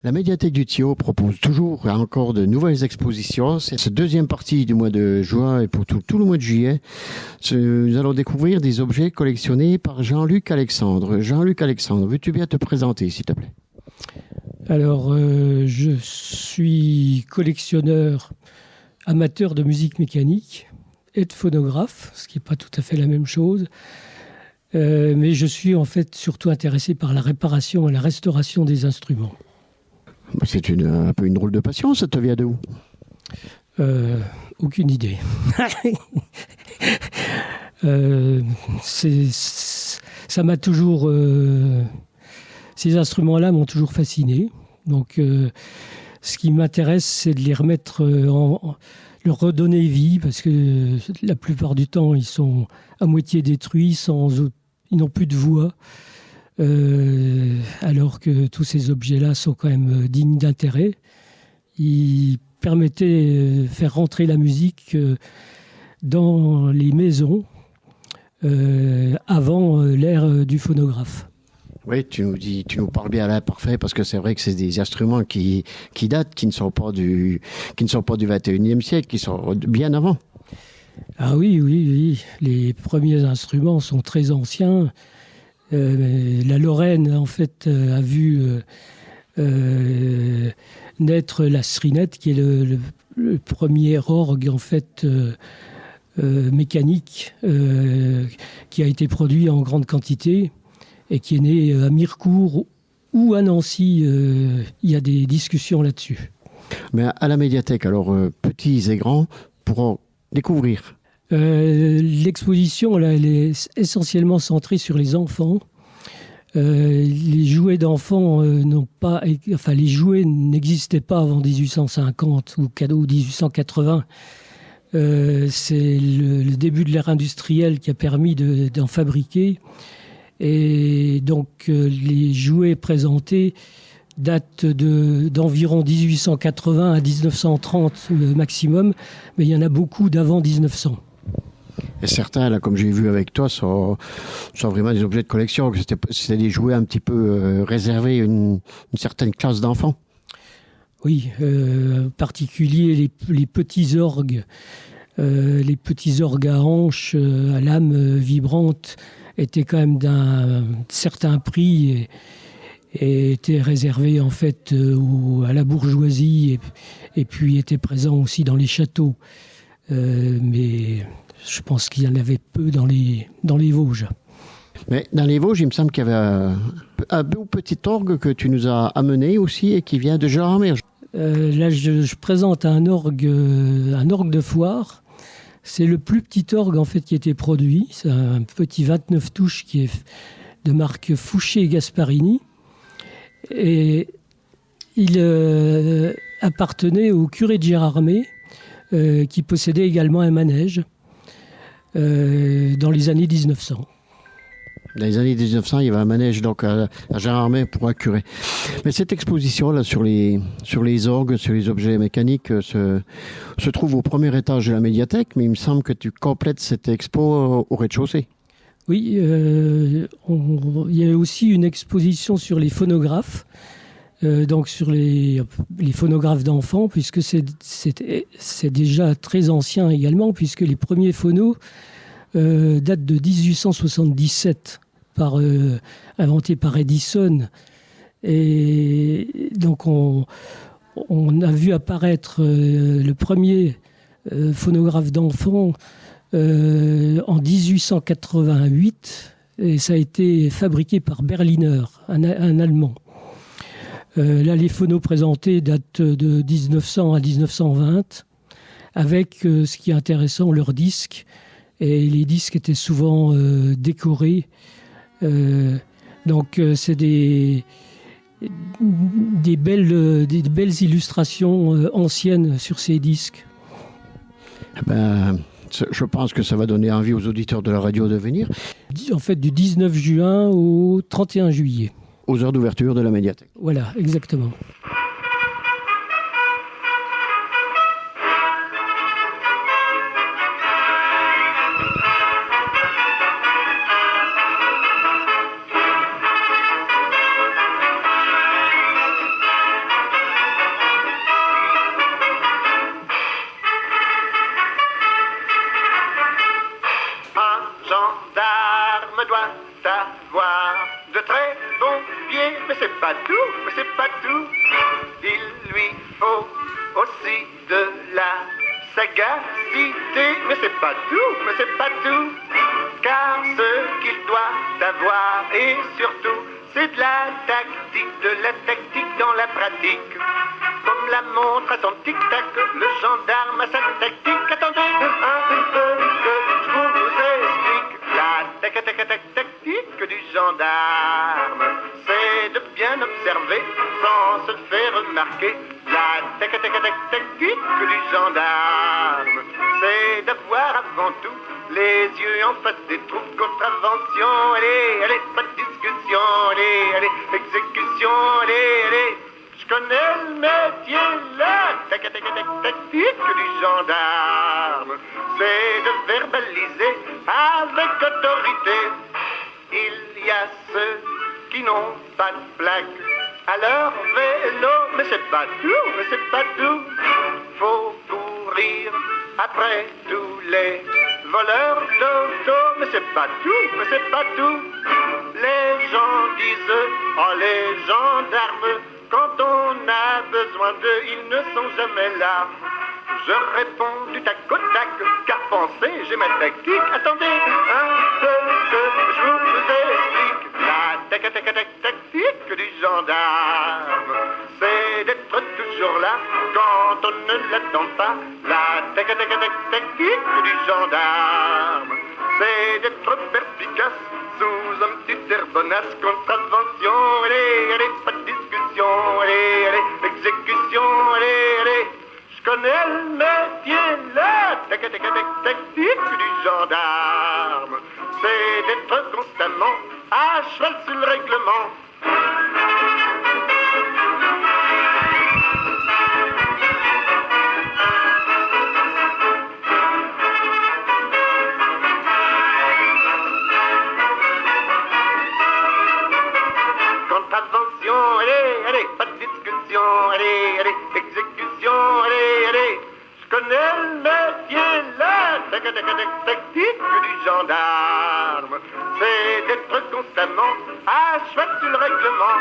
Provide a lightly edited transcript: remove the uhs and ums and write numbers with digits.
La médiathèque du Thio propose toujours et encore de nouvelles expositions. C'est cette deuxième partie du mois de juin et pour tout le mois de juillet. Nous allons découvrir des objets collectionnés par Jean-Luc Alexandre. Jean-Luc Alexandre, veux-tu bien te présenter, s'il te plaît? Alors, je suis collectionneur amateur de musique mécanique et de phonographe, ce qui n'est pas tout à fait la même chose. Mais je suis en fait surtout intéressé par la réparation et la restauration des instruments. C'est un peu une drôle de passion, ça te vient de où? Aucune idée. Ça m'a toujours... ces instruments-là m'ont toujours fasciné. Donc, ce qui m'intéresse, c'est de les remettre leur redonner vie, parce que la plupart du temps, ils sont à moitié détruits, ils n'ont plus de voix. Alors que tous ces objets-là sont quand même dignes d'intérêt. Ils permettaient de faire rentrer la musique dans les maisons avant l'ère du phonographe. Oui, tu nous parles bien à l'imparfait, parce que c'est vrai que c'est des instruments qui datent, qui ne sont pas du 21e siècle, qui sont bien avant. Ah oui. Les premiers instruments sont très anciens. La Lorraine, en fait, a vu naître la Strinette, qui est le premier orgue, en fait, mécanique, qui a été produit en grande quantité et qui est né à Mirecourt ou à Nancy. Il y a des discussions là-dessus. Mais à la médiathèque, alors, petits et grands pourront découvrir. L'exposition, là, elle est essentiellement centrée sur les enfants. Les jouets d'enfants les jouets n'existaient pas avant 1850 ou 1880. C'est le début de l'ère industrielle qui a permis d'en fabriquer. Et donc, les jouets présentés datent d'environ 1880 à 1930 le maximum, mais il y en a beaucoup d'avant 1900. Et certains, là, comme j'ai vu avec toi, sont vraiment des objets de collection. C'était des jouets un petit peu réservés à une certaine classe d'enfants. Oui, en particulier les petits orgues. Les petits orgues à hanches, à lame vibrante, étaient quand même d'un certain prix et étaient réservés en fait à la bourgeoisie et puis étaient présents aussi dans les châteaux. Mais je pense qu'il y en avait peu dans les Vosges. Mais dans les Vosges, il me semble qu'il y avait un beau petit orgue que tu nous as amené aussi et qui vient de Gérardmer. Là, je présente un orgue de foire. C'est le plus petit orgue en fait qui a été produit. C'est un petit 29 touches qui est de marque Fouché Gasparini. Et il appartenait au curé de Gérardmer, qui possédait également un manège dans les années 1900. Dans les années 1900, il y avait un manège donc à Gérardmer pour un curé. Mais cette exposition-là sur les orgues, sur les objets mécaniques, se trouve au premier étage de la médiathèque, mais il me semble que tu complètes cette expo au rez-de-chaussée. Oui, il y a aussi une exposition sur les phonographes, donc sur les phonographes d'enfants, puisque c'est déjà très ancien également, puisque les premiers phonos datent de 1877, inventés par Edison. Et donc on a vu apparaître le premier phonographe d'enfants en 1888, et ça a été fabriqué par Berliner, un Allemand. Là, les phonos présentés datent de 1900 à 1920, avec ce qui est intéressant, leurs disques. Et les disques étaient souvent décorés. Donc, c'est des belles illustrations anciennes sur ces disques. Je pense que ça va donner envie aux auditeurs de la radio de venir. En fait, du 19 juin au 31 juillet. Aux heures d'ouverture de la médiathèque. Voilà, exactement. pas tout, mais c'est pas tout. Il lui faut aussi de la sagacité, mais c'est pas tout, mais c'est pas tout. Car ce qu'il doit avoir et surtout, c'est de la tactique dans la pratique. Comme la montre à son tic-tac, le gendarme a sa tactique. Attendez un peu que je vous explique. La tactique du gendarme, c'est de bien observer sans se faire remarquer. La tactique du gendarme, c'est d'avoir avant tout les yeux en face des troupes. Contravention, allez, pas de discussion, allez, exécution, allez. Je connais le métier, la tactique du gendarme, c'est de verbaliser avec autorité. Il y a ceux qui n'ont pas de plaque à leur vélo, mais c'est pas tout, faut courir après tous les voleurs d'auto, mais c'est pas tout. Les gens disent, oh les gendarmes, quand on a besoin d'eux, ils ne sont jamais là. Je réponds du tac au tac, car pensez, j'ai ma tactique. Attendez un peu que je vous explique. La tactique du gendarme, c'est d'être toujours là quand on ne l'attend pas. La tactique du gendarme, c'est d'être perspicace sous un petit air bonasse. Contravention, allez, pas de discussion, allez, exécution, allez. Je connais le métier, la tactique du gendarme, c'est d'être constamment à cheval sur le règlement. Contravention, allez, pas de discussion, allez, exécution, allez. Je connais le métier, la tactique du gendarme, c'est d'être constamment à cheval sur le règlement.